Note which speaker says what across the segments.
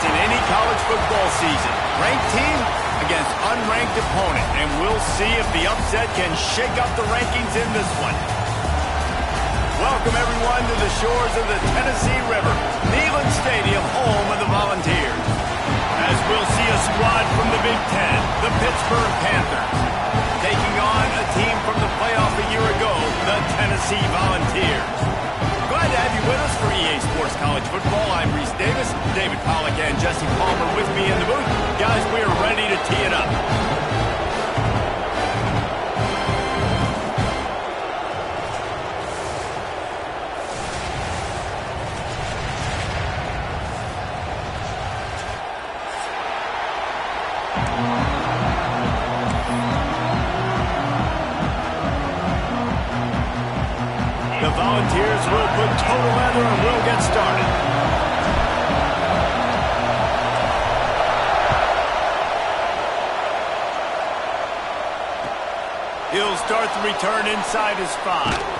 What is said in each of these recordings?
Speaker 1: in any college football season. Ranked team against unranked opponent, and we'll see if the upset can shake up the rankings in this one. Welcome, everyone, to the shores of the Tennessee River, Neyland Stadium, home of the Volunteers. As we'll see a squad from the Big Ten, the Pittsburgh Panthers, taking on a team from the playoff a year ago, the Tennessee Volunteers. Glad to have you with us for EA Sports College Football. I'm Reese Davis, David Pollack and Jesse Palmer with me in the booth. Guys, we are ready to tee it up. The Volunteers will put total leather and we'll get started. He'll start the return inside his 5.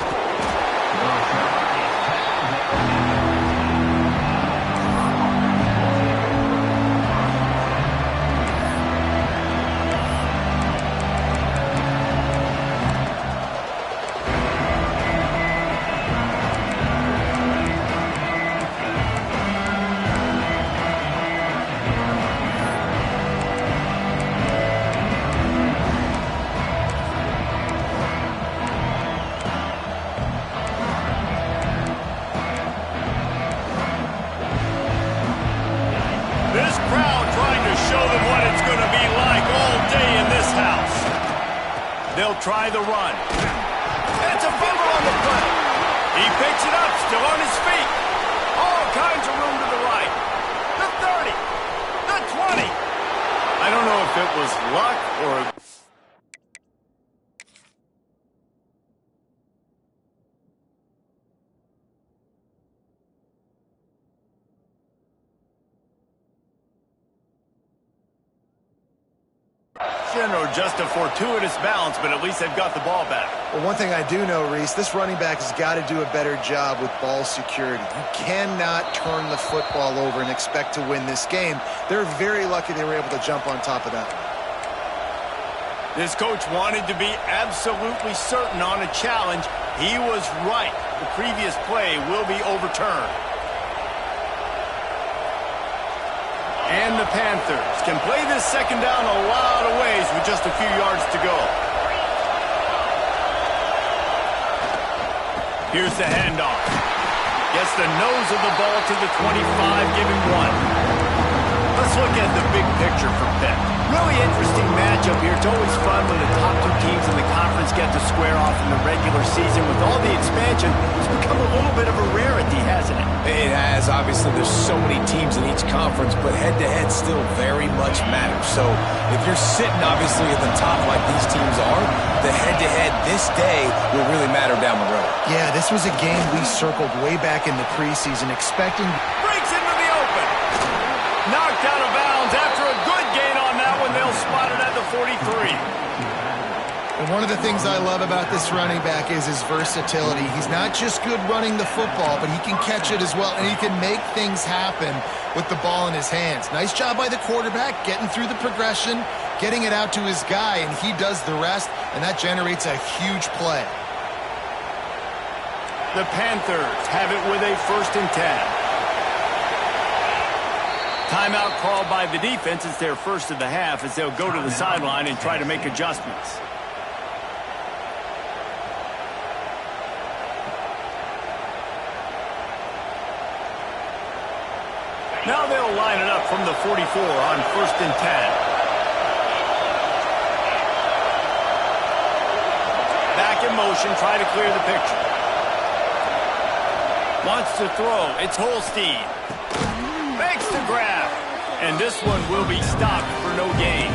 Speaker 1: This crowd trying to show them what it's going to be like all day in this house. They'll try the run. It's a fumble on the play. He picks it up, still on his feet. All kinds of room to the right. The 30. The 20. I don't know if it was luck or... or just a fortuitous bounce, but at least they've got the ball back.
Speaker 2: Well, one thing I do know, Reese, this running back has got to do a better job with ball security. You cannot turn the football over and expect to win this game. They're very lucky they were able to jump on top of that.
Speaker 1: This coach wanted to be absolutely certain on a challenge. He was right. The previous play will be overturned. And the Panthers can play this second down a lot of ways with just a few yards to go. Here's the handoff. Gets the nose of the ball to the 25, giving 1. Let's look at the big picture for Pitt. Really interesting matchup here. It's always fun when the top 2 teams in the conference get to square off in the regular season. With all the expansion, it's become a little bit of a rarity, hasn't it?
Speaker 3: It has. Obviously, there's so many teams in each conference, but head-to-head still very much matters. So if you're sitting, obviously, at the top like these teams are, the head-to-head this day will really matter down the road.
Speaker 2: Yeah, this was a game we circled way back in the preseason, expecting...
Speaker 1: Breaks into the open. Knocked out of bounds after a good gain on that one. They'll spot it at the 43.
Speaker 2: And one of the things I love about this running back is his versatility. He's not just good running the football, but he can catch it as well, and he can make things happen with the ball in his hands. Nice job by the quarterback, getting through the progression, getting it out to his guy, and he does the rest, and that generates a huge play.
Speaker 1: The Panthers have it with a 1st and 10. Timeout called by the defense. It's their first of the half as they'll go to the sideline and try to make adjustments. Now they'll line it up from the 44 on 1st and 10. Back in motion, try to clear the picture. Wants to throw. It's Holstein. Makes the grab. And this one will be stopped for no gain.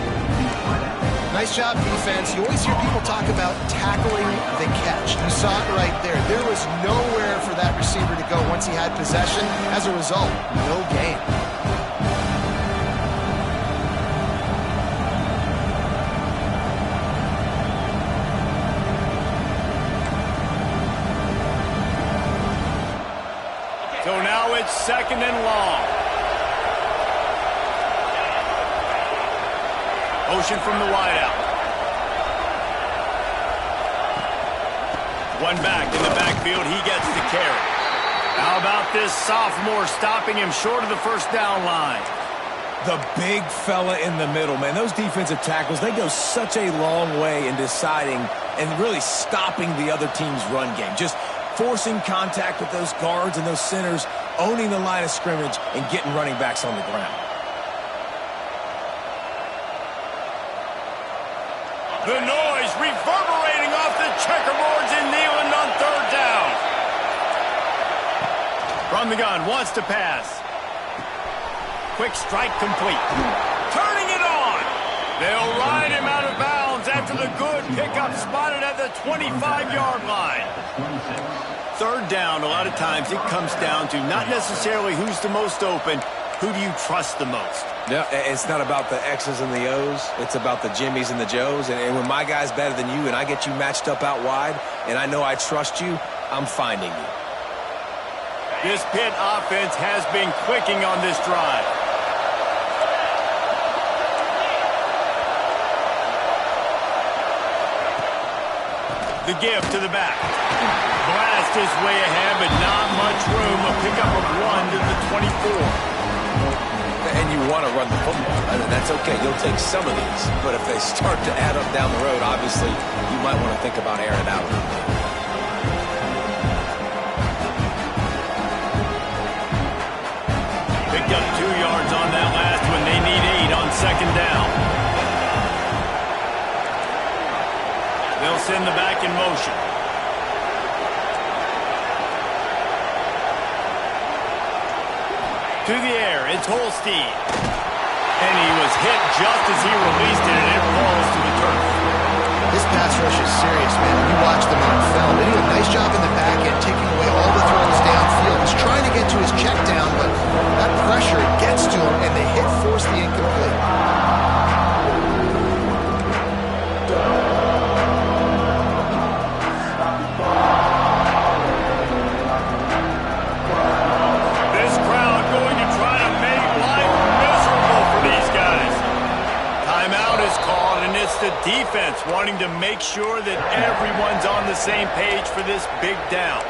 Speaker 2: Nice job, defense. You always hear people talk about tackling the catch. You saw it right there. There was nowhere for that receiver to go once he had possession. As a result, no gain.
Speaker 1: So now it's 2nd and long. Motion from the wideout. One back in the backfield. He gets the carry. How about this sophomore stopping him short of the first down line?
Speaker 3: The big fella in the middle, man. Those defensive tackles, they go such a long way in deciding and really stopping the other team's run game. Just forcing contact with those guards and those centers, owning the line of scrimmage, and getting running backs on the ground.
Speaker 1: The noise reverberating off the checkerboards in Neyland on third down. From the gun, wants to pass. Quick strike complete. Turning it on. They'll ride him out of bounds after the good pickup spotted at the 25-yard line. Third down, a lot of times it comes down to not necessarily who's the most open, who do you trust the most?
Speaker 3: Yeah, it's not about the X's and the O's. It's about the Jimmies and the Joes. And when my guy's better than you and I get you matched up out wide and I know I trust you, I'm finding you.
Speaker 1: This Pitt offense has been clicking on this drive. The give to the back. Blast his way ahead, but not much room. A pickup of 1 to the 24.
Speaker 3: And you want to run the football. I mean, that's okay. You'll take some of these. But if they start to add up down the road, obviously, you might want to think about airing it out a little bit.
Speaker 1: Picked up 2 yards on that last one. They need 8 on second down. They'll send the back in motion. To the air, it's Holstein. And he was hit just as he released it, and it falls to the turf.
Speaker 2: This pass rush is serious, man. When you watch them on film, they do a nice job in the back end, taking away all the throws downfield. He's trying to get to his check down, but that pressure gets to him, and the hit forced the incomplete.
Speaker 1: It's the defense wanting to make sure that everyone's on the same page for this big down.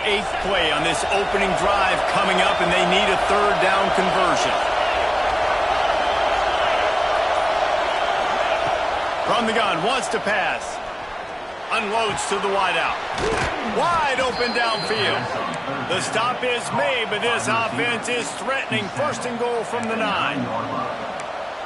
Speaker 1: Eighth play on this opening drive coming up, and they need a third down conversion. From the gun, wants to pass. Unloads to the wideout. Wide open downfield. The stop is made, but this offense is threatening first and goal from the 9.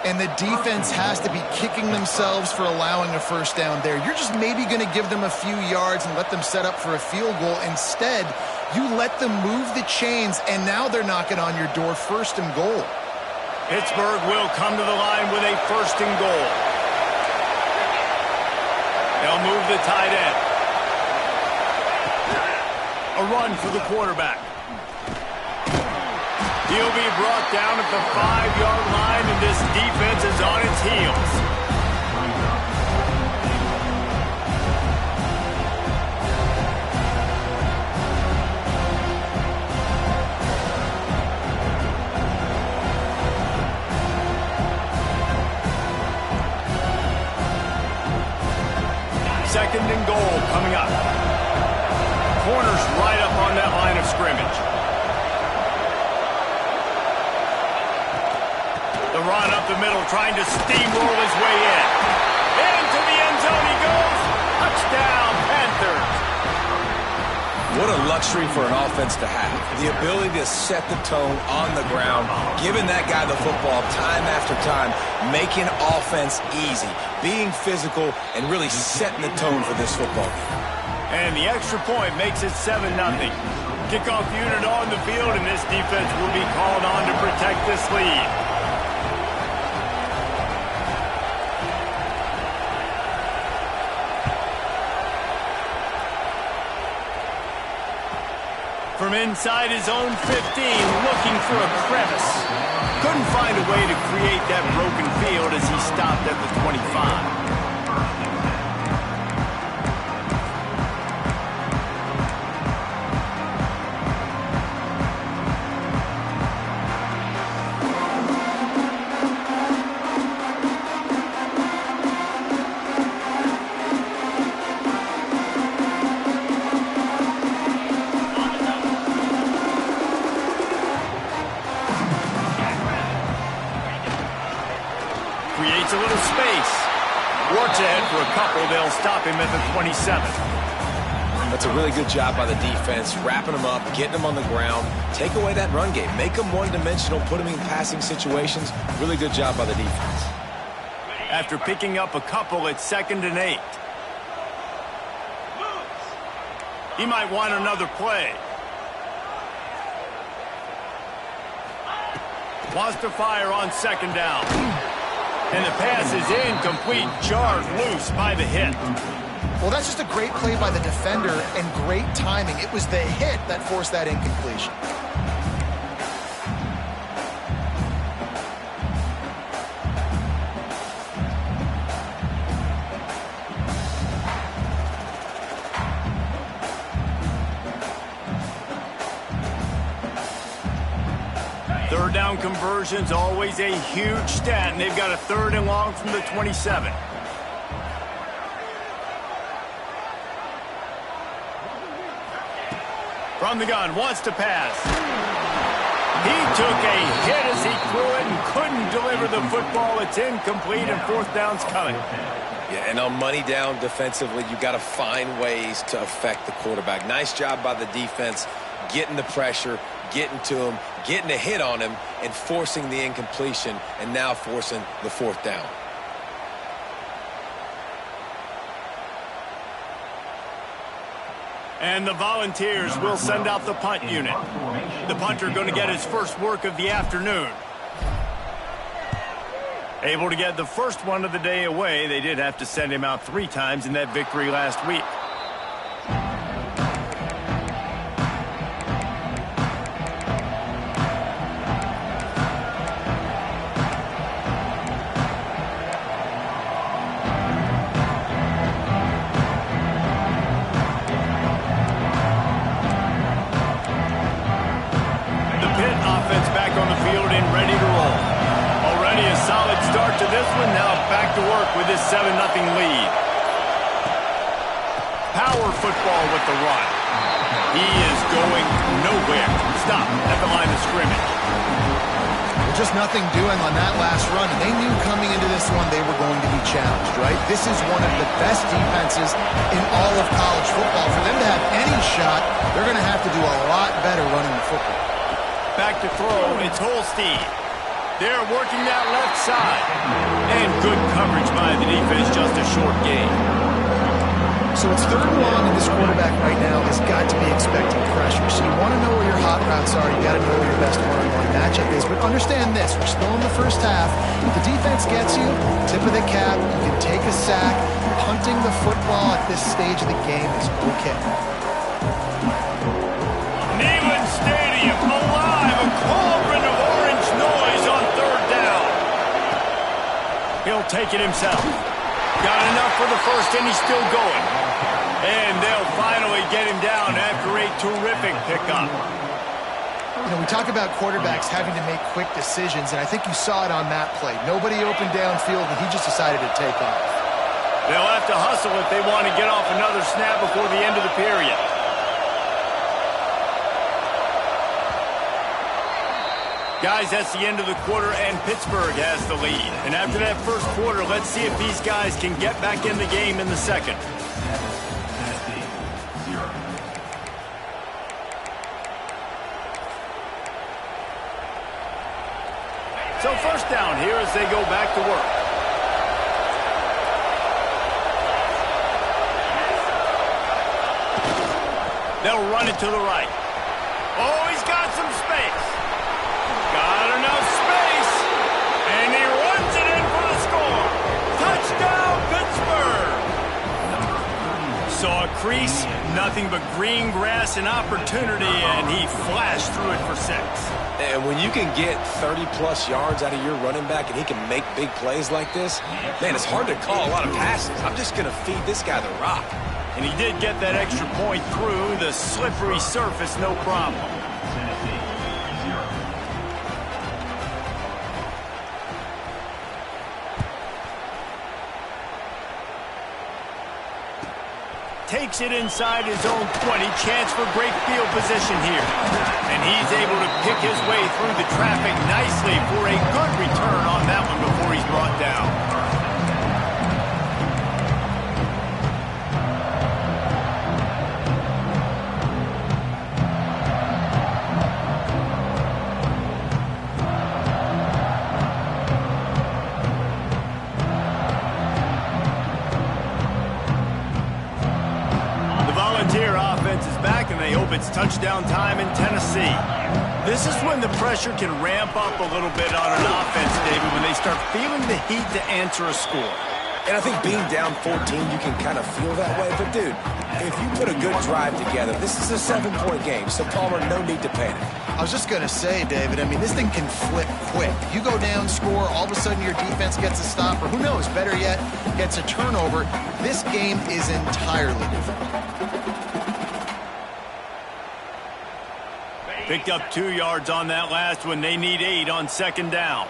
Speaker 2: And the defense has to be kicking themselves for allowing a first down there. You're just maybe going to give them a few yards and let them set up for a field goal. Instead, you let them move the chains, and now they're knocking on your door first and goal.
Speaker 1: Pittsburgh will come to the line with a first and goal. They'll move the tight end. A run for the quarterback. He'll be brought down at the 5-yard line, and this defense is on its heels. Second and goal coming up. Corners right up on that line of scrimmage. The run up the middle, trying to steamroll his way in. Into the end zone he goes. Touchdown, Panthers.
Speaker 3: What a luxury for an offense to have. The ability to set the tone on the ground, giving that guy the football time after time, making offense easy, being physical, and really setting the tone for this football game.
Speaker 1: And the extra point makes it 7-0. Kickoff unit on the field, and this defense will be called on to protect this lead. From inside his own 15, looking for a crevice. Couldn't find a way to create that broken field as he stopped at the 25. Creates a little space. Works ahead for a couple. They'll stop him at the 27.
Speaker 3: That's a really good job by the defense, wrapping them up, getting them on the ground. Take away that run game. Make them one-dimensional, put them in passing situations. Really good job by the defense.
Speaker 1: After picking up a couple, it's 2nd and 8. He might want another play. Wants to fire on 2nd down. And the pass is incomplete, jarred loose by the hit.
Speaker 2: Well, that's just a great play by the defender and great timing. It was the hit that forced that incompletion.
Speaker 1: Third down conversion's always a huge stat, and they've got a 3rd and long from the 27. From the gun, wants to pass. He took a hit as he threw it and couldn't deliver the football. It's incomplete, and 4th down's coming.
Speaker 3: Yeah, and on money down defensively, you got to find ways to affect the quarterback. Nice job by the defense, getting the pressure, getting to him, getting a hit on him, and forcing the incompletion, and now forcing the 4th down.
Speaker 1: And the Volunteers will send out the punt unit. The punter going to get his first work of the afternoon. Able to get the first one of the day away. They did have to send him out 3 times in that victory last week. With his 7-0 lead. Power football with the run. He is going nowhere. Stop at the line of scrimmage.
Speaker 2: Just nothing doing on that last run. They knew coming into this one they were going to be challenged, right? This is one of the best defenses in all of college football. For them to have any shot, they're going to have to do a lot better running the football.
Speaker 1: Back to throw. It's Holstein. They're working that left side. And good coverage by the defense, just a short gain.
Speaker 2: So it's 3rd and long, and this quarterback right now has got to be expecting pressure. So you want to know where your hot routes are. You got to know where your best one-on-one matchup is. But understand this, we're still in the first half. If the defense gets you, tip of the cap, you can take a sack. Punting the football at this stage of the game is okay.
Speaker 1: Neyland Stadium, alive, a cauldron of orange noise on 3rd down. He'll take it himself. Got enough for the first, and he's still going. And they'll finally get him down after a terrific pickup.
Speaker 2: You know, we talk about quarterbacks having to make quick decisions, and I think you saw it on that play. Nobody open downfield, and he just decided to take off.
Speaker 1: They'll have to hustle if they want to get off another snap before the end of the period. Guys, that's the end of the quarter, and Pittsburgh has the lead. And after that first quarter, let's see if these guys can get back in the game in the second. So first down here as they go back to work. They'll run it to the right. Oh, he's got some space. Got enough space. And he runs it in for the score. Touchdown, Pittsburgh. saw a crease, nothing but green grass and opportunity, and he flashed through it for 6.
Speaker 3: And when you can get 30-plus yards out of your running back and he can make big plays like this, man, it's hard to call a lot of passes. I'm just going to feed this guy the rock.
Speaker 1: And he did get that extra point through the slippery surface, no problem. Takes it inside his own 20. Chance for great field position here. And he's able to pick his way through the traffic nicely for a good return on that one before he's brought down. It's touchdown time in Tennessee. This is when the pressure can ramp up a little bit on an offense, David, when they start feeling the heat to answer a score.
Speaker 3: And I think being down 14, you can kind of feel that way. But, dude, if you put a good drive together, this is a 7-point game, so Palmer, no need to panic.
Speaker 2: I was just going to say, David, I mean, this thing can flip quick. You go down, score, all of a sudden your defense gets a stop, or who knows, better yet, gets a turnover. This game is entirely different.
Speaker 1: Picked up 2 yards on that last one. They need 8 on 2nd down.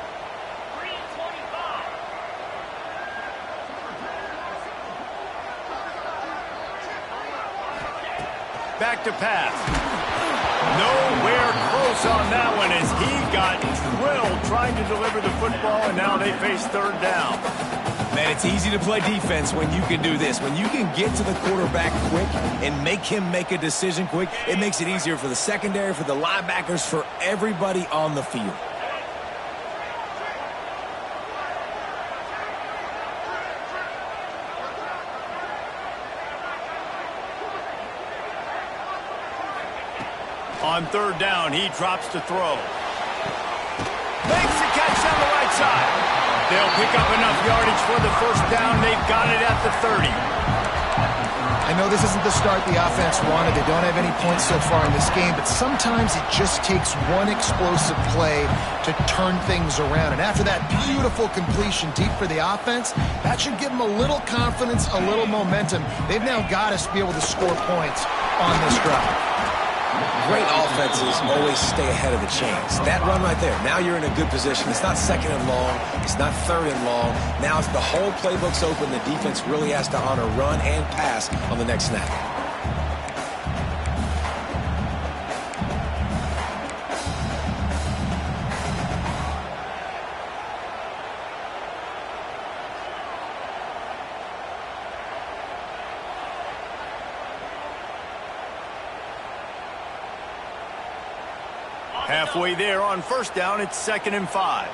Speaker 1: Back to pass. Nowhere close on that one as he got drilled trying to deliver the football, and now they face 3rd down.
Speaker 3: Man, it's easy to play defense when you can do this. When you can get to the quarterback quick and make him make a decision quick, it makes it easier for the secondary, for the linebackers, for everybody on the field.
Speaker 1: On 3rd down, he drops to throw. Makes the catch on the right side. They'll pick up enough yardage for the 1st down. They've got it at the 30.
Speaker 2: I know this isn't the start the offense wanted. They don't have any points so far in this game, but sometimes it just takes one explosive play to turn things around. And after that beautiful completion deep for the offense, that should give them a little confidence, a little momentum. They've now got us to be able to score points on this drive.
Speaker 3: Great offenses always stay ahead of the chains. That run right there, now you're in a good position. It's not 2nd and long. It's not 3rd and long. Now it's the whole playbook's open. The defense really has to honor run and pass on the next snap.
Speaker 1: Halfway there on 1st down, it's 2nd and 5.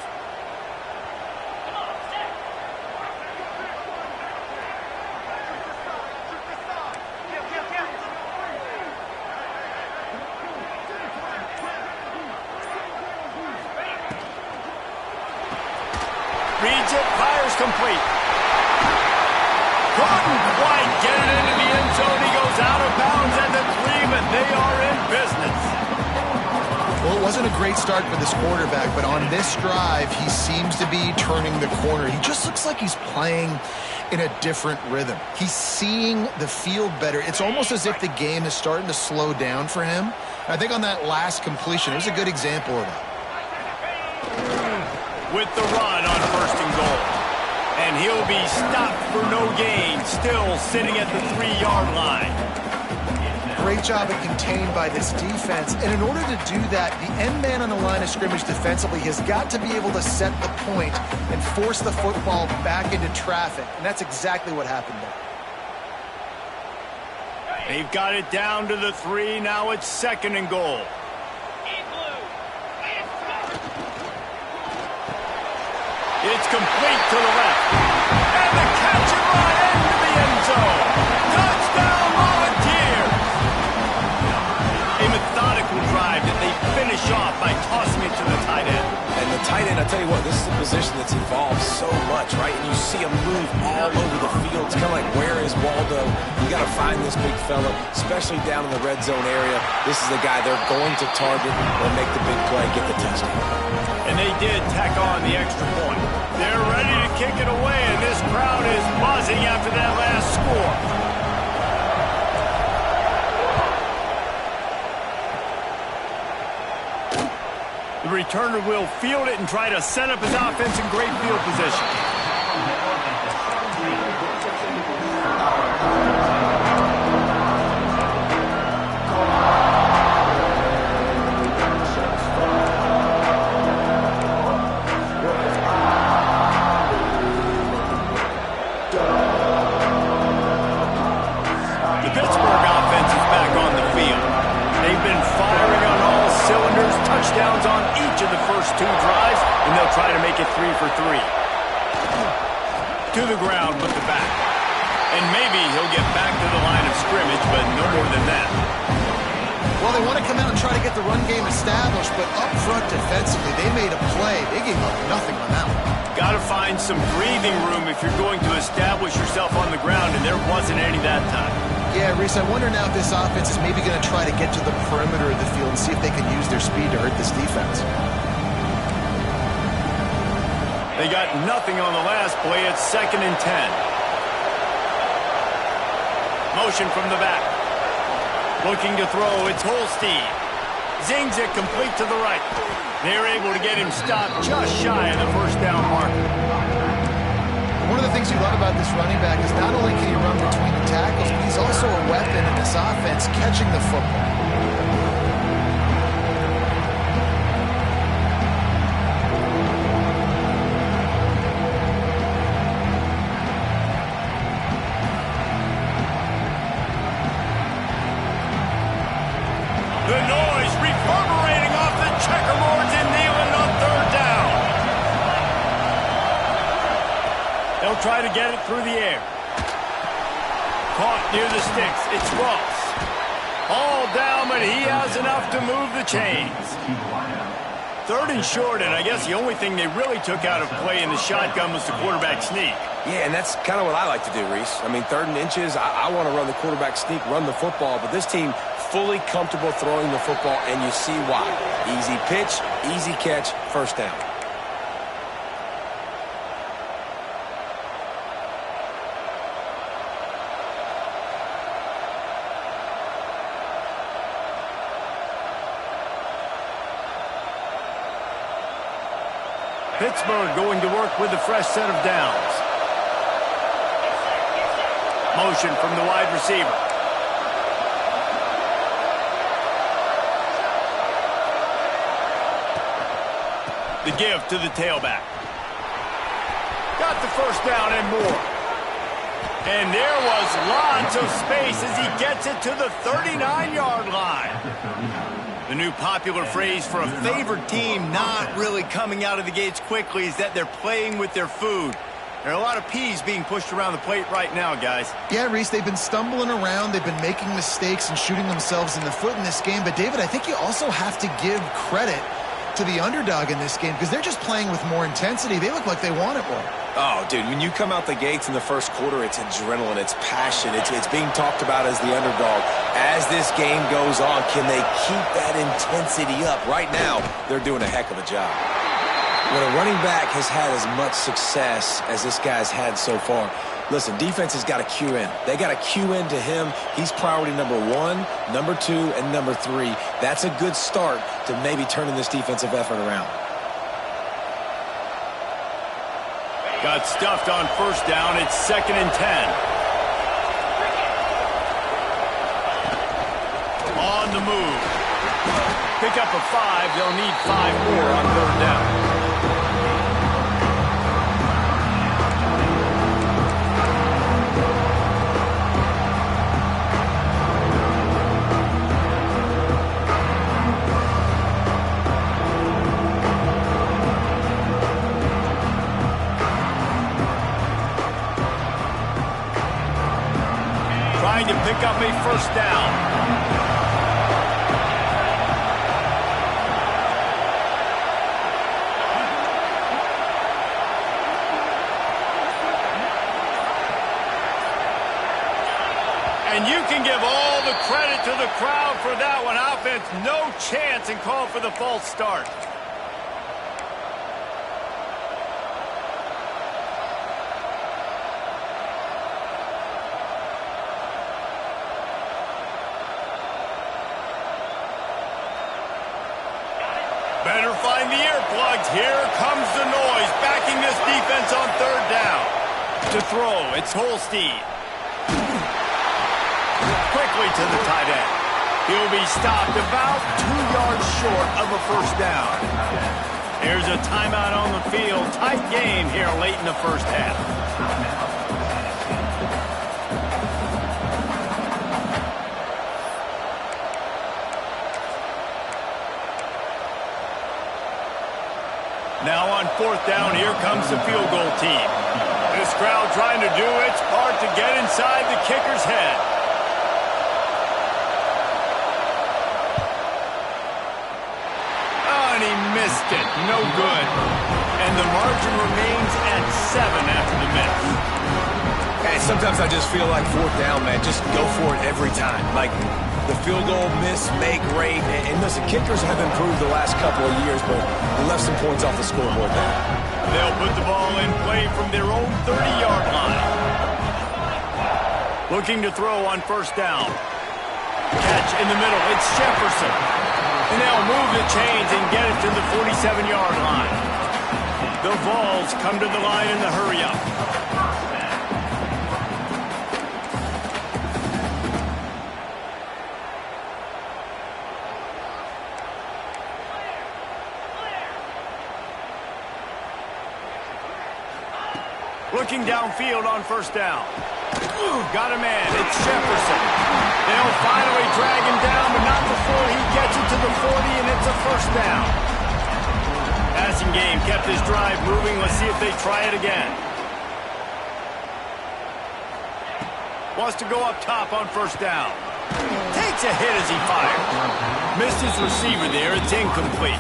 Speaker 1: Reads it, fires complete. Couldn't quite get it into the end zone. He goes out of bounds at the 3, but they are in business.
Speaker 2: Well, it wasn't a great start for this quarterback, but on this drive, he seems to be turning the corner. He just looks like he's playing in a different rhythm. He's seeing the field better. It's almost as if the game is starting to slow down for him. I think on that last completion, it was a good example of that.
Speaker 1: With the run on 1st and goal. And he'll be stopped for no gain, still sitting at the 3-yard line.
Speaker 2: Great job at contained by this defense. And in order to do that, the end man on the line of scrimmage defensively has got to be able to set the point and force the football back into traffic. And that's exactly what happened there.
Speaker 1: They've got it down to the 3. Now it's 2nd and goal. It's complete to the left. And the catch and run into the end zone. Touchdown, Volunteers! A methodical drive that they finish off by tossing it to the tight end.
Speaker 3: And the tight end I tell you what, this is a position that's evolved so much, right? And you see him move all over the field. It's kind of like, where is Waldo? You got to find this big fella, especially down in the red zone area. This is the guy they're going to target or make the big play, get the touchdown.
Speaker 1: And they did tack on the extra point. They're ready to kick it away, and this crowd is buzzing after that last score. The returner will field it and try to set up his offense in great field position. The Pittsburgh offense is back on the field. They've been firing on all cylinders, touchdowns on each of the first 2 drives, and they'll try to make it 3 for 3. To the ground with the back. And maybe he'll get back to the line of scrimmage, but no more than that.
Speaker 2: Well, they want to come out and try to get the run game established, but up front defensively, they made a play. They gave up nothing on that one.
Speaker 1: Got to find some breathing room if you're going to establish yourself on the ground, and there wasn't any that time.
Speaker 2: Yeah, Reese, I wonder now if this offense is maybe going to try to get to the perimeter of the field and see if they can use their speed to hurt this defense.
Speaker 1: They got nothing on the last play. It's 2nd and 10. Motion from the back. Looking to throw. It's Holstein. Zings it complete to the right. They're able to get him stopped just shy of the first down marker.
Speaker 2: One of the things you love about this running back is not only can he run between the tackles, but he's also a weapon in this offense catching the football.
Speaker 1: The noise reverberating off the checkerboards and kneeling on 3rd down. They'll try to get it through the air. Caught near the sticks. It's Ross. All down, but he has enough to move the chains. 3rd and short, and I guess the only thing they really took out of play in the shotgun was the quarterback sneak.
Speaker 3: Yeah, and that's kind of what I like to do, Reese. I mean, 3rd and inches, I want to run the quarterback sneak, run the football, but this team fully comfortable throwing the football, and you see why. Easy pitch, easy catch, first down.
Speaker 1: Pittsburgh going to work with a fresh set of downs. Motion from the wide receiver. The give to the tailback. Got the first down and more. And there was lots of space as he gets it to the 39-yard line. The new popular phrase for a favored team not really coming out of the gates quickly is that they're playing with their food. There are a lot of peas being pushed around the plate right now, guys.
Speaker 2: Yeah, Reese, they've been stumbling around. They've been making mistakes and shooting themselves in the foot in this game. But, David, I think you also have to give credit to the underdog in this game because they're just playing with more intensity. They look like they want it more.
Speaker 3: Oh, dude, when you come out the gates in the first quarter, it's adrenaline, it's passion, it's being talked about as the underdog. As this game goes on, can they keep that intensity up? Right now, they're doing a heck of a job. When a running back has had as much success as this guy's had so far, listen, defense has got to cue in. They got to cue in to him. He's priority number 1, number 2, and number 3. That's a good start to maybe turning this defensive effort around.
Speaker 1: Got stuffed on first down. It's 2nd and 10. On the move. Pick up a 5. They'll need 5 more on 3rd down. Trying to pick up a first down. all the credit to the crowd for that one. Offense, no chance, and call for the false start. Better find the earplugs. Here comes the noise, backing this defense on third down. To throw, it's Holstein. Quickly to the tight end. He'll be stopped about 2 yards short of a first down. Here's a timeout on the field. Tight game here late in the first half. Now on fourth down, here comes the field goal team. This crowd trying to do its part to get inside the kicker's head. Oh, and he missed it. No good. And the margin remains at 7 after the miss.
Speaker 3: Hey, sometimes I just feel like fourth down, man. Just go for it every time. Like, the field goal miss, make rate, and listen, kickers have improved the last couple of years, but they left some points off the scoreboard there.
Speaker 1: They'll put the ball in play from their own 30-yard line. Looking to throw on first down. Catch in the middle, it's Jefferson. And they'll move the chains and get it to the 47-yard line. The Vols come to the line in the hurry-up. Looking downfield on first down. Got a man. It's Jefferson. They'll finally drag him down, but not before he gets it to the 40, and it's a first down. Passing game kept his drive moving. Let's see if they try it again. Wants to go up top on first down. Takes a hit as he fires. Missed his receiver there. It's incomplete.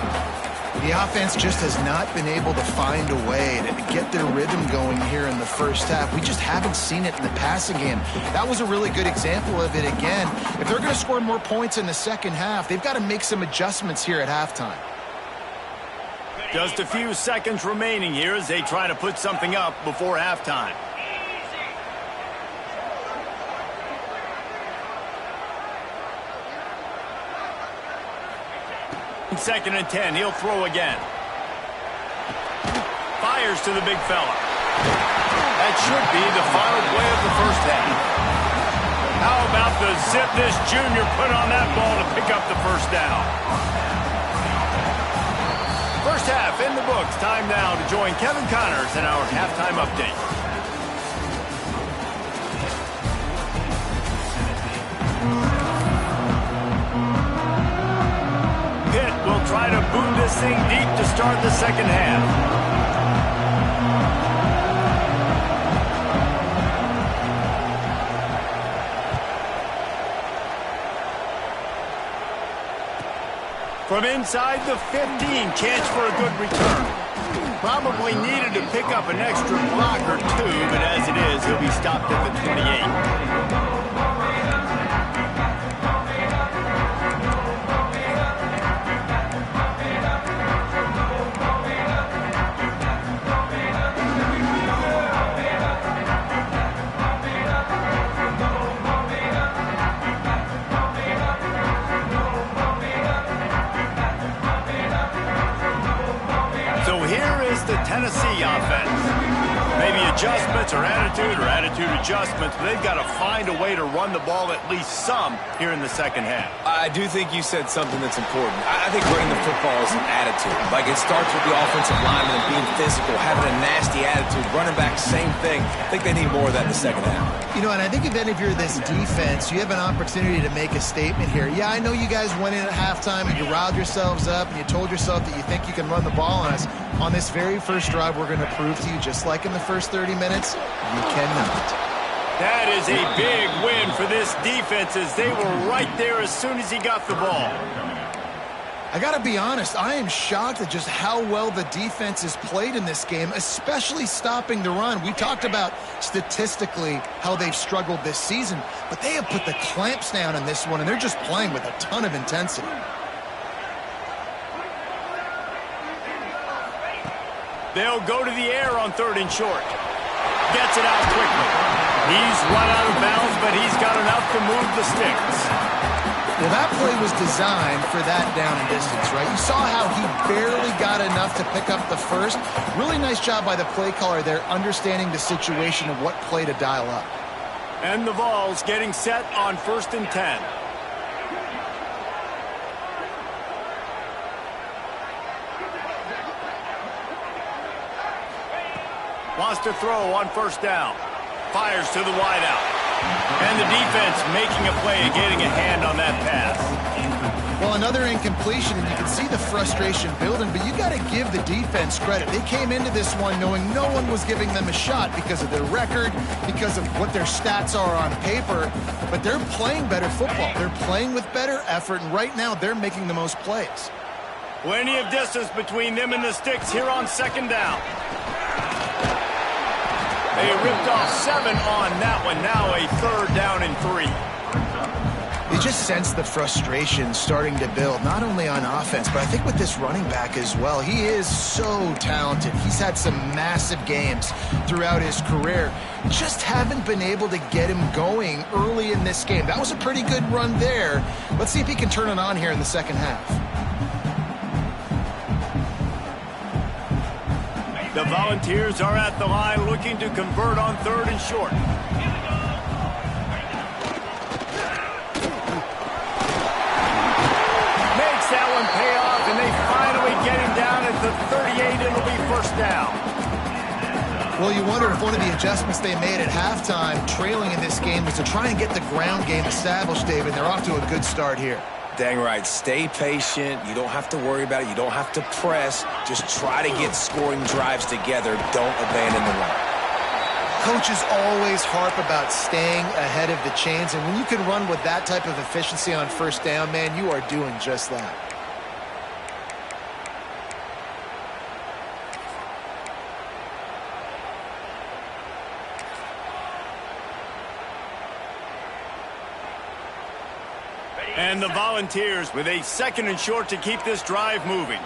Speaker 2: The offense just has not been able to find a way to get their rhythm going here in the first half. We just haven't seen it in the passing game. That was a really good example of it again. If they're going to score more points in the second half, they've got to make some adjustments here at halftime.
Speaker 1: Just a few seconds remaining here as they try to put something up before halftime. Second and 10, he'll throw again. Fires to the big fella. That should be the final play of the first half. How about the zip this junior put on that ball to pick up the first down? First half in the books. Time now to join Kevin Connors in our halftime update. Try to boot this thing deep to start the second half. From inside the 15, chance for a good return. Probably needed to pick up an extra block or two, but as it is, he'll be stopped at the 28. Tennessee offense. Maybe adjustments or attitude adjustments, but they've got to find a way to run the ball at least some here in the second half.
Speaker 3: I do think you said something that's important. I think running the football is an attitude. Like, it starts with the offensive lineman and being physical, having a nasty attitude. Running back, same thing. I think they need more of that in the second half.
Speaker 2: You know, and I think if you're this defense, you have an opportunity to make a statement here. Yeah, I know you guys went in at halftime and you riled yourselves up and you told yourself that you think you can run the ball on us. On this very first drive, we're going to prove to you, just like in the first 30 minutes, you cannot.
Speaker 1: That is a big win for this defense as they were right there as soon as he got the ball.
Speaker 2: I got to be honest, I am shocked at just how well the defense has played in this game, especially stopping the run. We talked about statistically how they've struggled this season, but they have put the clamps down in this one, and they're just playing with a ton of intensity.
Speaker 1: They'll go to the air on 3rd and short. Gets it out quickly. He's run out of bounds, but he's got enough to move the sticks.
Speaker 2: Well, that play was designed for that down and distance, right? You saw how he barely got enough to pick up the first. Really nice job by the play caller there, understanding the situation of what play to dial up.
Speaker 1: And the Vols getting set on 1st and 10. Wants to throw on 1st down. Fires to the wideout. And the defense making a play and getting a hand on that pass.
Speaker 2: Well, another incompletion, and you can see the frustration building, but you got to give the defense credit. They came into this one knowing no one was giving them a shot because of their record, because of what their stats are on paper, but they're playing better football. They're playing with better effort, and right now they're making the most plays.
Speaker 1: Plenty of distance between them and the sticks here on 2nd down. They ripped off 7 on that one. Now a 3rd down and 3.
Speaker 2: You just sense the frustration starting to build, not only on offense, but I think with this running back as well. He is so talented. He's had some massive games throughout his career. Just haven't been able to get him going early in this game. That was a pretty good run there. Let's see if he can turn it on here in the second half.
Speaker 1: The Volunteers are at the line looking to convert on 3rd and short. Makes that one pay off, and they finally get him down at the 38. It'll be 1st down.
Speaker 2: Well, you wonder if one of the adjustments they made at halftime, trailing in this game, was to try and get the ground game established, David. They're off to a good start here.
Speaker 3: Dang right. Stay patient. You don't have to worry about it. You don't have to press. Just try to get scoring drives together. Don't abandon the run.
Speaker 2: Coaches always harp about staying ahead of the chains, and when you can run with that type of efficiency on 1st down, man, you are doing just that.
Speaker 1: And the Volunteers with a 2nd and short to keep this drive moving.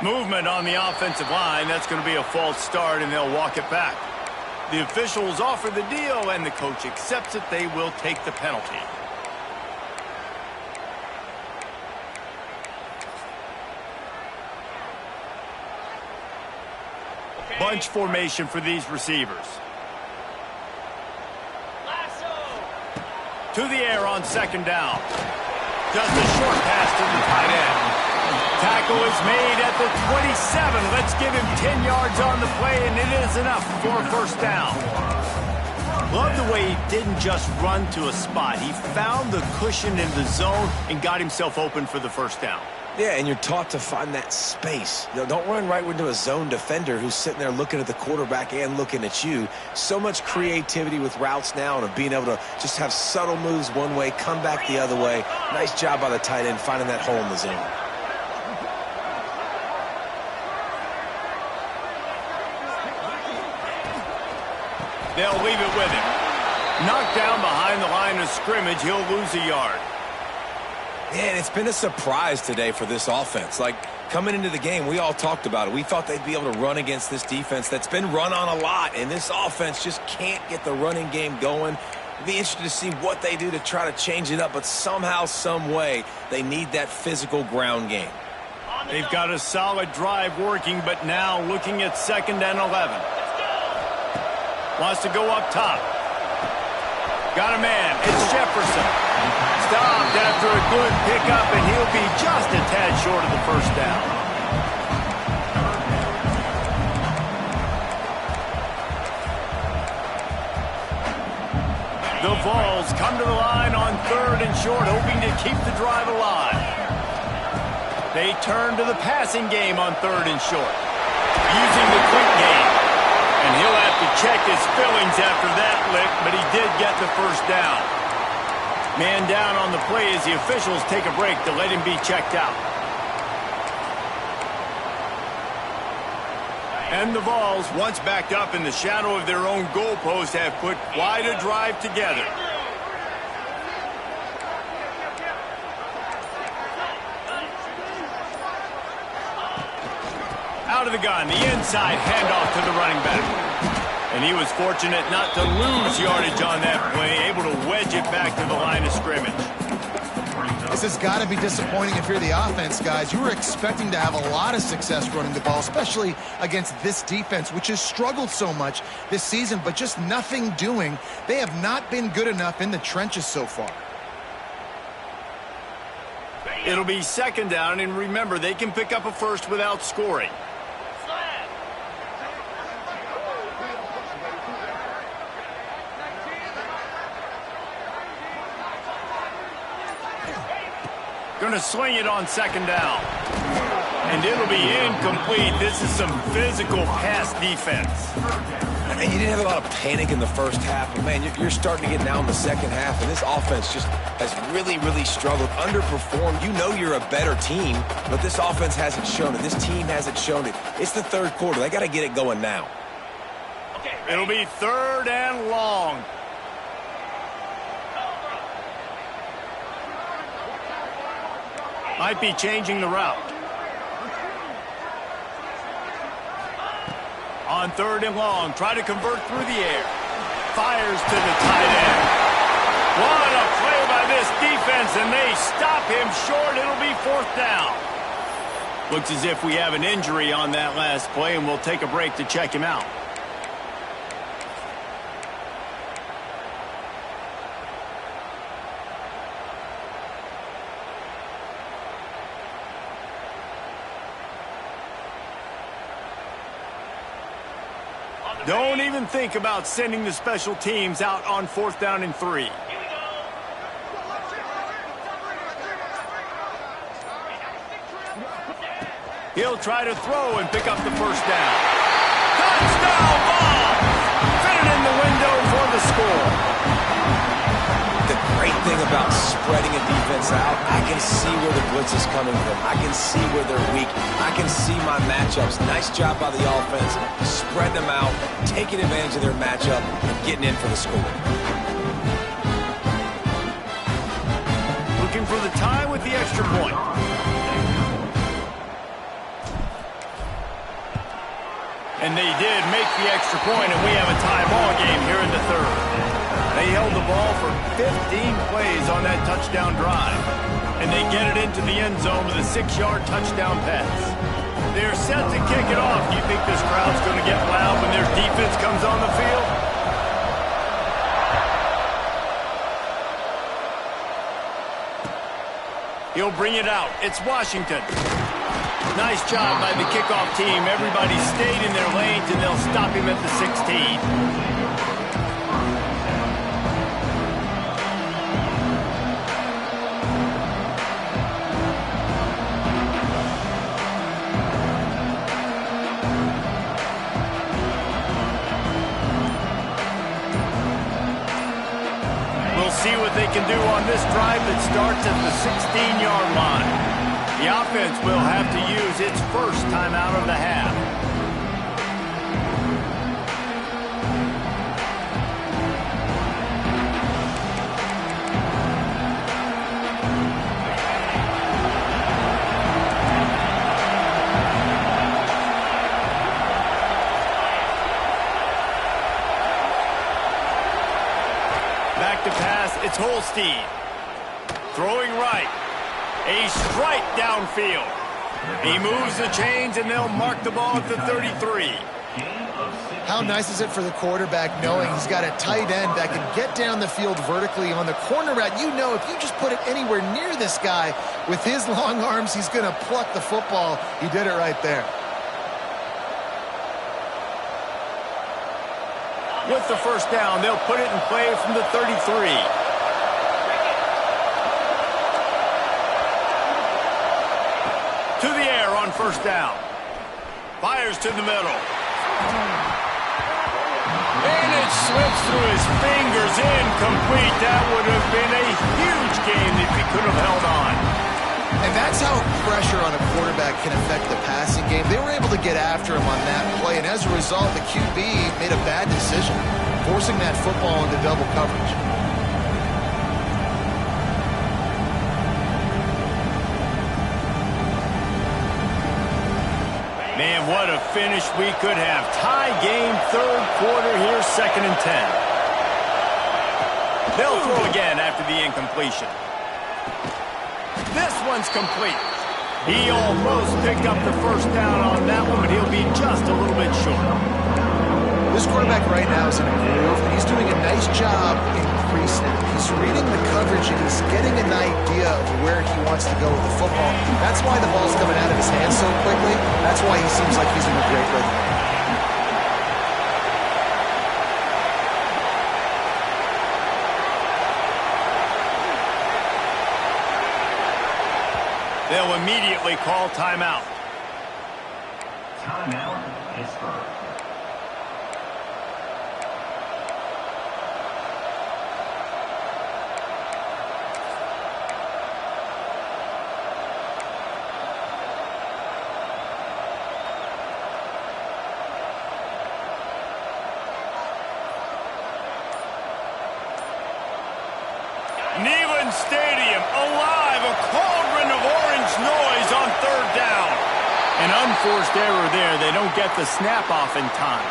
Speaker 1: Movement on the offensive line. That's going to be a false start, and they'll walk it back. The officials offer the deal, and the coach accepts it. They will take the penalty. Bunch formation for these receivers. To the air on 2nd down. Just a short pass to the tight end. Tackle is made at the 27. Let's give him 10 yards on the play, and it is enough for a 1st down. Love the way he didn't just run to a spot. He found the cushion in the zone and got himself open for the 1st down.
Speaker 3: Yeah, and you're taught to find that space. You know, don't run right into a zone defender who's sitting there looking at the quarterback and looking at you. So much creativity with routes now and of being able to just have subtle moves one way, come back the other way. Nice job by the tight end finding that hole in the zone.
Speaker 1: They'll leave it with him. Knocked down behind the line of scrimmage. He'll lose a yard.
Speaker 3: Man, it's been a surprise today for this offense. Like, coming into the game, we all talked about it. We thought they'd be able to run against this defense that's been run on a lot, and this offense just can't get the running game going. It'd be interesting to see what they do to try to change it up, but somehow, some way, they need that physical ground game.
Speaker 1: They've got a solid drive working, but now looking at 2nd and 11. Wants to go up top. Got a man. It's Jefferson. Stopped after a good pickup, and he'll be just a tad short of the 1st down. The Vols come to the line on 3rd and short, hoping to keep the drive alive. They turn to the passing game on 3rd and short, using the quick game. And he'll have to check his fillings after that lick, but he did get the 1st down. Man down on the play as the officials take a break to let him be checked out. And the Vols, once backed up in the shadow of their own goalpost, have put quite a drive together. Out of the gun, the inside handoff to the running back. And he was fortunate not to lose yardage on that play, able to wedge it back to the line of scrimmage.
Speaker 2: This has got to be disappointing if you're the offense, guys. You were expecting to have a lot of success running the ball, especially against this defense, which has struggled so much this season, but just nothing doing. They have not been good enough in the trenches so far.
Speaker 1: It'll be second down, and remember, they can pick up a first without scoring. Going to sling it on second down. And it'll be incomplete. This is some physical pass defense.
Speaker 3: And you didn't have a lot of panic in the first half, but man, you're starting to get now in the second half, and this offense just has really struggled, underperformed. You know you're a better team, but this offense hasn't shown it. This team hasn't shown it. It's the third quarter. They got to get it going now.
Speaker 1: It'll be third and long. Might be changing the route. On third and long, try to convert through the air. Fires to the tight end. What a play by this defense, and they stop him short. It'll be fourth down. Looks as if we have an injury on that last play, and we'll take a break to check him out. Don't even think about sending the special teams out on fourth down and 3. He'll try to throw and pick up the first down. Touchdown ball! Fit it in the window for the score.
Speaker 3: The great thing about spreading a defense out, I can see where the blitz is coming from. I can see where they're weak. I can see my matchups. Nice job by the offense. Spread them out, taking advantage of their matchup, and getting in for the score.
Speaker 1: Looking for the tie with the extra point. And they did make the extra point, and we have a tie ball game here in the third. They held the ball for 15 plays on that touchdown drive. And they get it into the end zone with a 6-yard touchdown pass. They're set to kick it off. Do you think this crowd's going to get loud when their defense comes on the field? He'll bring it out. It's Washington. Nice job by the kickoff team. Everybody stayed in their lanes, and they'll stop him at the 16. See what they can do on this drive that starts at the 16-yard line. The offense will have to use its first timeout of the half. Back to pass, it's Holstein. Throwing right. A strike downfield. He moves the chains, and they'll mark the ball at the 33.
Speaker 2: How nice is it for the quarterback knowing he's got a tight end that can get down the field vertically on the corner route? You know if you just put it anywhere near this guy with his long arms, he's going to pluck the football. He did it right there.
Speaker 1: With the first down, they'll put it in play from the 33. To the air on first down. Fires to the middle. And It slips through his fingers, incomplete. That would have been a huge game if he could have held on.
Speaker 2: And that's how pressure on a quarterback can affect the passing game. They were able to get after him on that play, and as a result, the QB made a bad decision, forcing that football into double coverage.
Speaker 1: Man, what a finish we could have. Tie game, third quarter here, 2nd and 10. They'll throw again after the incompletion. This one's complete. He almost picked up the first down on that one, but he'll be just a little bit short.
Speaker 2: This quarterback right now is in a groove, and he's doing a nice job in pre-snap. He's reading the coverage, and he's getting an idea of where he wants to go with the football. That's why the ball's coming out of his hands so quickly. That's why he seems like he's in a great rhythm.
Speaker 1: They'll immediately call timeout.
Speaker 4: Timeout, Pittsburgh.
Speaker 1: Neyland Stadium alive, a cauldron of orange noise on 3rd down. An unforced error there. They don't get the snap off in time.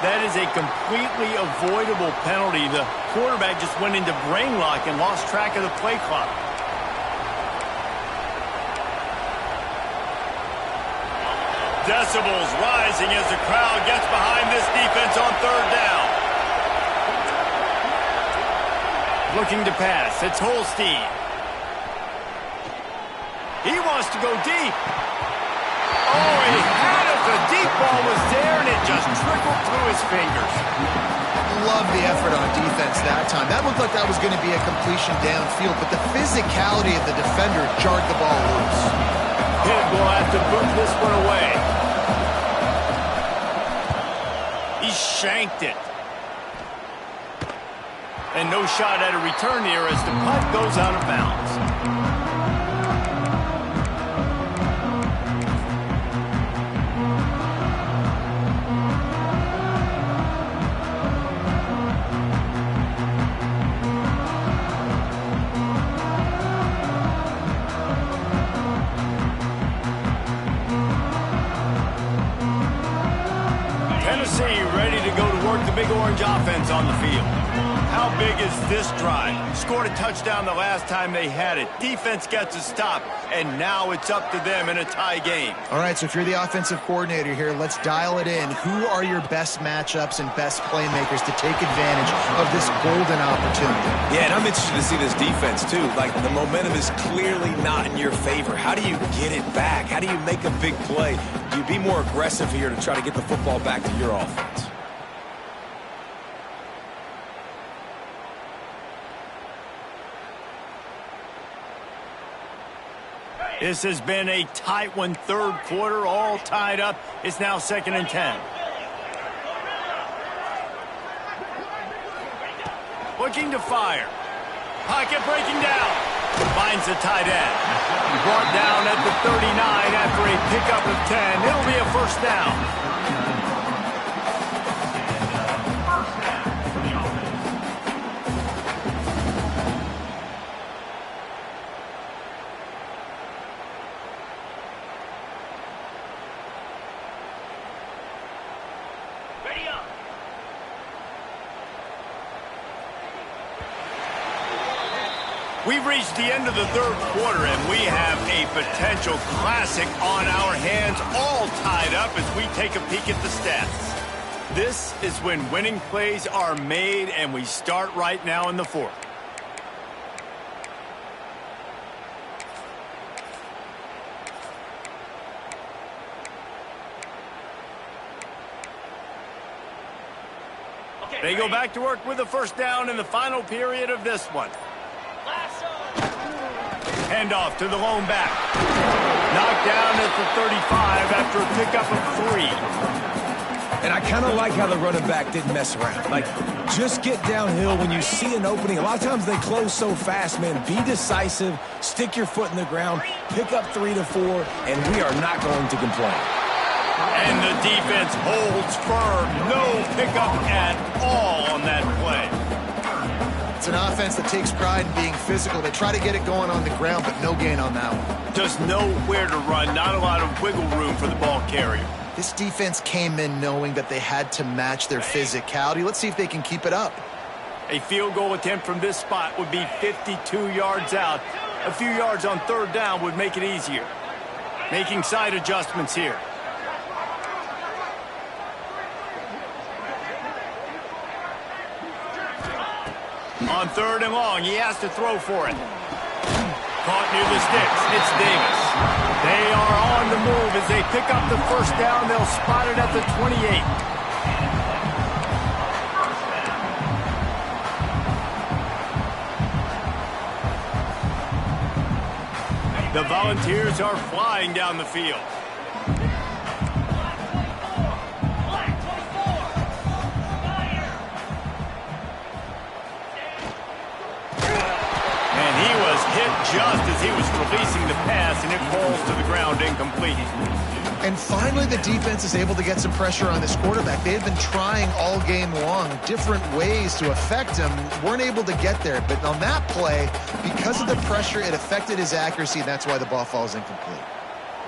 Speaker 1: That is a completely avoidable penalty. The quarterback just went into brain lock and lost track of the play clock. Decibels rising as the crowd gets behind this defense on 3rd down. Looking to pass. It's Holstein. He wants to go deep. Oh, he had it. The deep ball was there, and it just trickled through his fingers.
Speaker 2: Love the effort on defense that time. That looked like that was going to be a completion downfield, but the physicality of the defender jarred the ball loose.
Speaker 1: Pitt will have to boot this one away. He shanked it. And no shot at a return here as the punt goes out of bounds. Tennessee ready to go to work the Big Orange offense on the field. How big is this drive? Scored a touchdown the last time they had it. Defense gets a stop, and now it's up to them in a tie game.
Speaker 2: All right, so if you're the offensive coordinator here, let's dial it in. Who are your best matchups and best playmakers to take advantage of this golden opportunity?
Speaker 3: Yeah, and I'm interested to see this defense, too. Like, the momentum is clearly not in your favor. How do you get it back? How do you make a big play? Do you be more aggressive here to try to get the football back to your offense?
Speaker 1: This has been a tight one, 3rd quarter, all tied up. It's now 2nd and 10. Looking to fire. Pocket breaking down. Finds the tight end. Brought down at the 39 after a pickup of 10. It'll be a 1st down. We've reached the end of the 3rd quarter, and we have a potential classic on our hands, all tied up as we take a peek at the stats. This is when winning plays are made, and we start right now in the 4th. They go back to work with a 1st down in the final period of this one. Handoff to the lone back. Knocked down at the 35 after a pickup of 3.
Speaker 3: And I kind of like how the running back didn't mess around. Like, just get downhill when you see an opening. A lot of times they close so fast, man. Be decisive, stick your foot in the ground, pick up 3 to 4, and we are not going to complain.
Speaker 1: And the defense holds firm. No pickup at all on that play.
Speaker 2: It's an offense that takes pride in being physical. They try to get it going on the ground, but no gain on that one.
Speaker 1: Just nowhere to run. Not a lot of wiggle room for the ball carrier.
Speaker 2: This defense came in knowing that they had to match their physicality. Let's see if they can keep it up.
Speaker 1: A field goal attempt from this spot would be 52 yards out. A few yards on third down would make it easier. Making side adjustments here. On third and long, he has to throw for it. Caught near the sticks. It's Davis. They are on the move as they pick up the first down. They'll spot it at the 28. The Volunteers are flying down the field. Just as he was releasing the pass, and it falls to the ground incomplete.
Speaker 2: And finally, the defense is able to get some pressure on this quarterback. They had been trying all game long different ways to affect him, weren't able to get there. But on that play, because of the pressure, it affected his accuracy, and that's why the ball falls incomplete.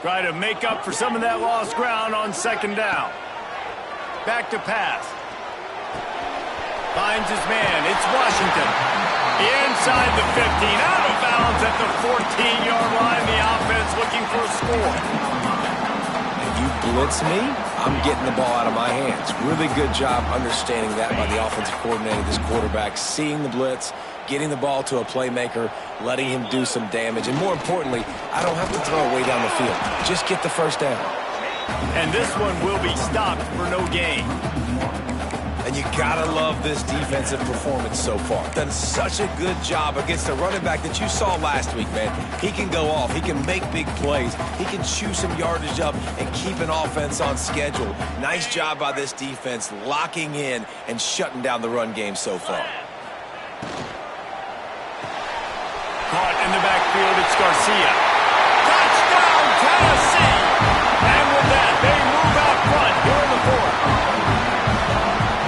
Speaker 1: Try to make up for some of that lost ground on second down. Back to pass. Finds his man. It's Washington. Inside the 15, out of bounds at the 14-yard line. The offense looking for a score.
Speaker 3: If you blitz me, I'm getting the ball out of my hands. Really good job understanding that by the offensive coordinator, this quarterback, seeing the blitz, getting the ball to a playmaker, letting him do some damage. And more importantly, I don't have to throw it way down the field. Just get the first down.
Speaker 1: And this one will be stopped for no gain.
Speaker 3: And you gotta love this defensive performance so far. Done such a good job against a running back that you saw last week, man. He can go off. He can make big plays. He can chew some yardage up and keep an offense on schedule. Nice job by this defense locking in and shutting down the run game so far.
Speaker 1: Caught in the backfield, it's Garcia. Touchdown, Tennessee! And with that, they move out front here in the fourth.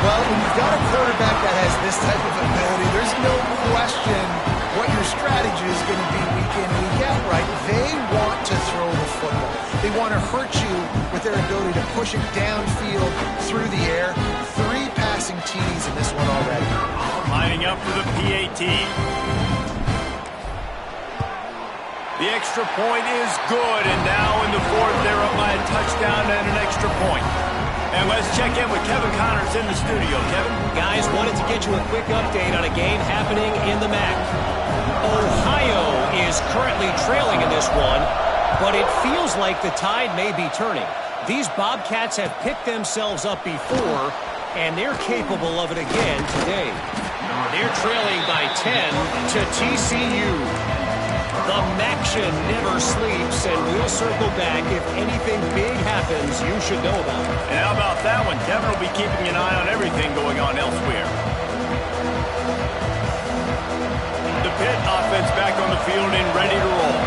Speaker 2: Well, when you've got a quarterback that has this type of ability, there's no question what your strategy is going to be week in, week out, right? They want to throw the football. They want to hurt you with their ability to push it downfield through the air. 3 passing TDs in this one already.
Speaker 1: Lining up for the PAT. The extra point is good, and now in the fourth, they're up by a touchdown and an extra point. And let's check in with Kevin Connors in the studio. Kevin?
Speaker 4: Guys, wanted to get you a quick update on a game happening in the MAC. Ohio is currently trailing in this one, but it feels like the tide may be turning. These Bobcats have picked themselves up before, and they're capable of it again today. They're trailing by 10 to TCU. The MACtion never sleeps, and we'll circle back. If anything big happens, you should know about it.
Speaker 1: And how about that one? Kevin will be keeping an eye on everything going on elsewhere. The Pitt offense back on the field and ready to roll.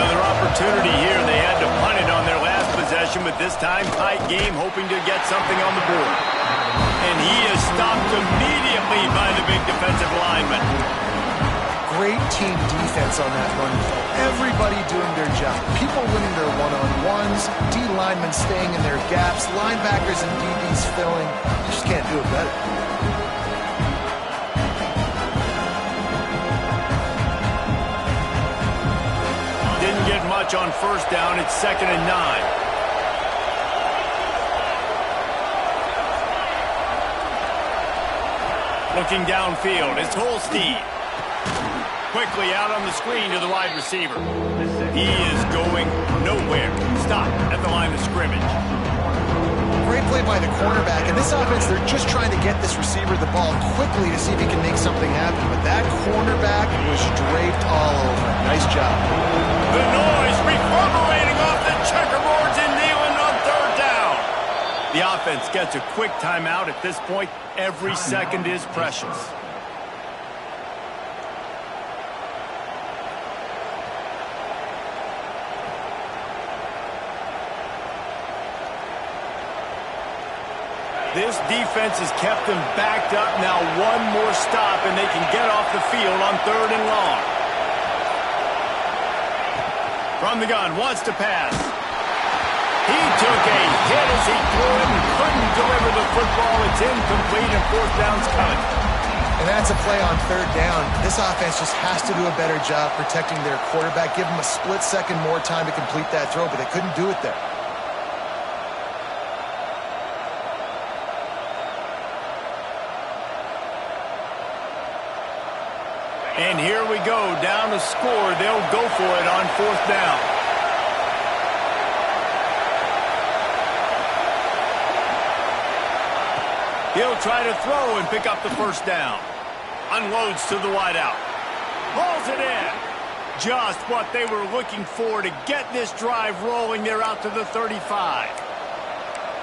Speaker 1: Another opportunity here. They had to punt it on their last possession, but this time tight game, hoping to get something on the board. And he is stopped immediately by the big defensive lineman.
Speaker 2: Great team defense on that run play. Everybody doing their job. People winning their one-on-ones, D linemen staying in their gaps, linebackers and DBs filling. You just can't do it better.
Speaker 1: Didn't get much on first down. It's 2nd and 9. Looking downfield, it's Holstein. Quickly out on the screen to the wide receiver. He is going nowhere. Stop at the line of scrimmage.
Speaker 2: Great play by the cornerback. In this offense, they're just trying to get this receiver the ball quickly to see if he can make something happen. But that cornerback was draped all over. Nice job.
Speaker 1: The noise reverberating off the checkerboards in Neyland on third down. The offense gets a quick timeout at this point. Every second is precious. This defense has kept them backed up. Now one more stop, and they can get off the field on 3rd and long. From the gun, wants to pass. He took a hit as he threw it and couldn't deliver the football. It's incomplete, and 4th down's coming.
Speaker 2: And that's a play on 3rd down. This offense just has to do a better job protecting their quarterback. Give them a split second more time to complete that throw, but they couldn't do it there.
Speaker 1: And here we go, down to score. They'll go for it on 4th down. He'll try to throw and pick up the 1st down. Unloads to the wideout. Hauls it in. Just what they were looking for to get this drive rolling. They're out to the 35.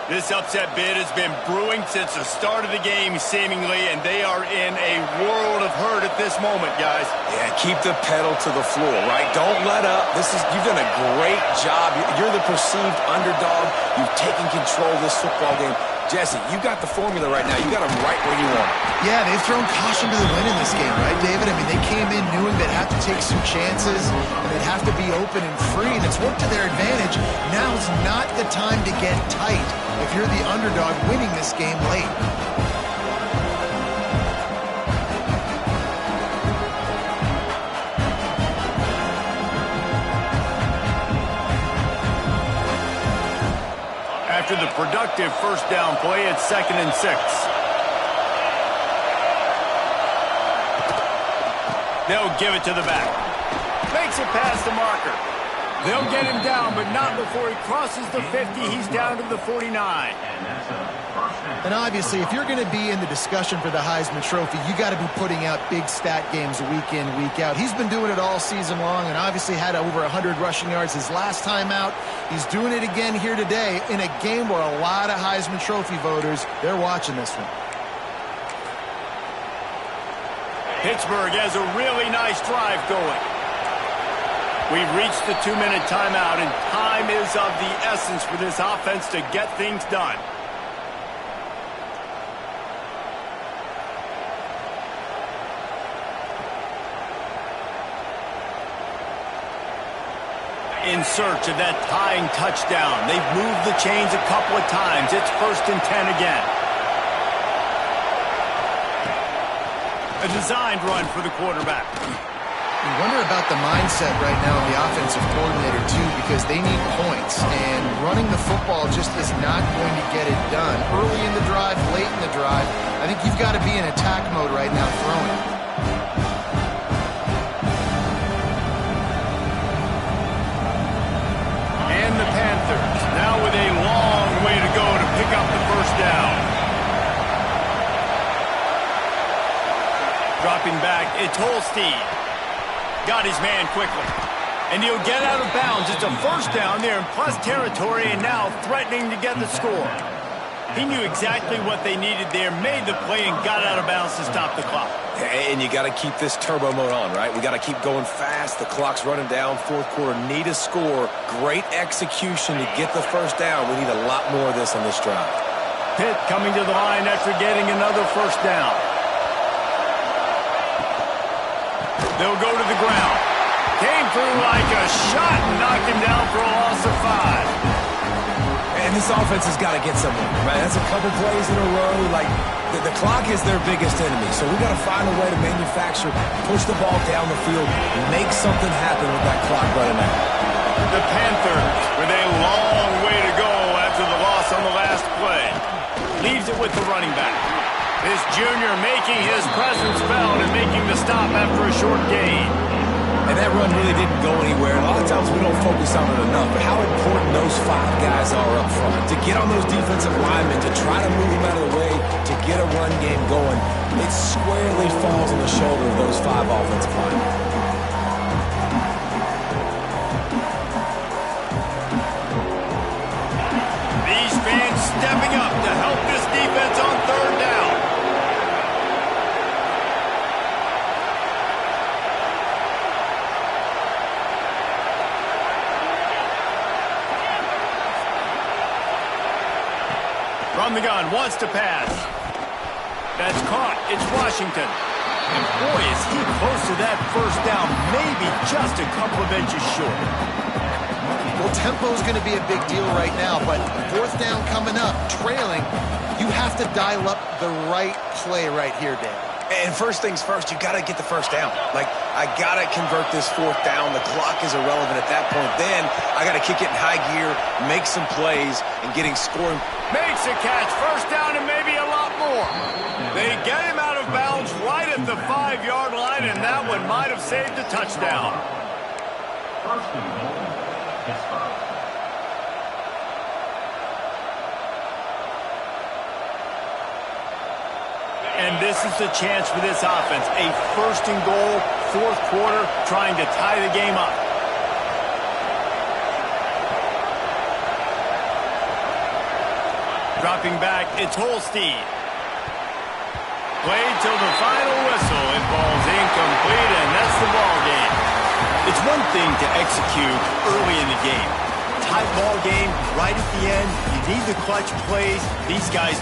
Speaker 1: This upset bid has been brewing since the start of the game, seemingly, and they are in a world of hurt at this moment, guys.
Speaker 3: Yeah, keep the pedal to the floor, right? Don't let up. You've done a great job. You're the perceived underdog. You've taken control of this football game. Jesse, you got the formula right now. You got them right where you want them.
Speaker 2: Yeah, they've thrown caution to the wind in this game, right, David? I mean, they came in knowing they'd have to take some chances, and they'd have to be open and free, and it's worked to their advantage. Now's not the time to get tight if you're the underdog winning this game late.
Speaker 1: After the productive 1st down play, it's 2nd and 6. They'll give it to the back. Makes it past the marker. They'll get him down, but not before he crosses the 50. He's down to the 49.
Speaker 2: And obviously, if you're going to be in the discussion for the Heisman Trophy, you got to be putting out big stat games week in, week out. He's been doing it all season long and obviously had over 100 rushing yards his last time out. He's doing it again here today in a game where a lot of Heisman Trophy voters, they're watching this one.
Speaker 1: Pittsburgh has a really nice drive going. We've reached the 2-minute timeout, and time is of the essence for this offense to get things done. In search of that tying touchdown. They've moved the chains a couple of times. It's 1st and 10 again. A designed run for the quarterback.
Speaker 2: You wonder about the mindset right now of the offensive coordinator, too, because they need points, and running the football just is not going to get it done. Early in the drive, late in the drive, I think you've got to be in attack mode right now throwing.
Speaker 1: And the Panthers, now with a long way to go to pick up the 1st down. Dropping back, it's Holstein. Got his man quickly. And he'll get out of bounds. It's a 1st down there in plus territory, and now threatening to get the score. He knew exactly what they needed there, made the play, and got out of bounds to stop the clock.
Speaker 3: And you got to keep this turbo mode on, right? We got to keep going fast. The clock's running down. 4th quarter, need a score. Great execution to get the 1st down. We need a lot more of this on this drive.
Speaker 1: Pitt coming to the line after getting another 1st down. They'll go to the ground. Came through like a shot and knocked him down for a loss of 5.
Speaker 3: And this offense has got to get somewhere, right? That's a couple plays in a row. Like, the clock is their biggest enemy. So we got to find a way to manufacture, push the ball down the field, make something happen with that clock running out.
Speaker 1: The Panthers with a long way to go after the loss on the last play. Leaves it with the running back. This junior making his presence felt and making the stop after a short gain.
Speaker 3: And that run really didn't go anywhere. A lot of times we don't focus on it enough, but how important those 5 guys are up front. To get on those defensive linemen, to try to move them out of the way, to get a run game going, it squarely falls on the shoulder of those 5 offensive linemen.
Speaker 1: These fans stepping up From the gun, wants to pass. That's caught. It's Washington. And boy, is he close to that first down. Maybe just a couple of inches short.
Speaker 2: Well, tempo is going to be a big deal right now, but fourth down coming up, trailing, you have to dial up the right play right here, Dan.
Speaker 3: And first things first, you got to get the first down. Like, I got to convert this fourth down. The clock is irrelevant at that point. Then I got to kick it in high gear, make some plays, and getting scoring.
Speaker 1: Makes a catch. First down and maybe a lot more. They get him out of bounds right at the 5-yard line, and that one might have saved a touchdown.
Speaker 5: First and goal, Pittsburgh.
Speaker 1: And this is the chance for this offense. A first and goal, fourth quarter, trying to tie the game up. Dropping back, it's Holstein. Played till the final whistle. It falls incomplete, and that's the ball game. It's one thing to execute early in the game. Tight ball game, right at the end. You need the clutch plays. These guys...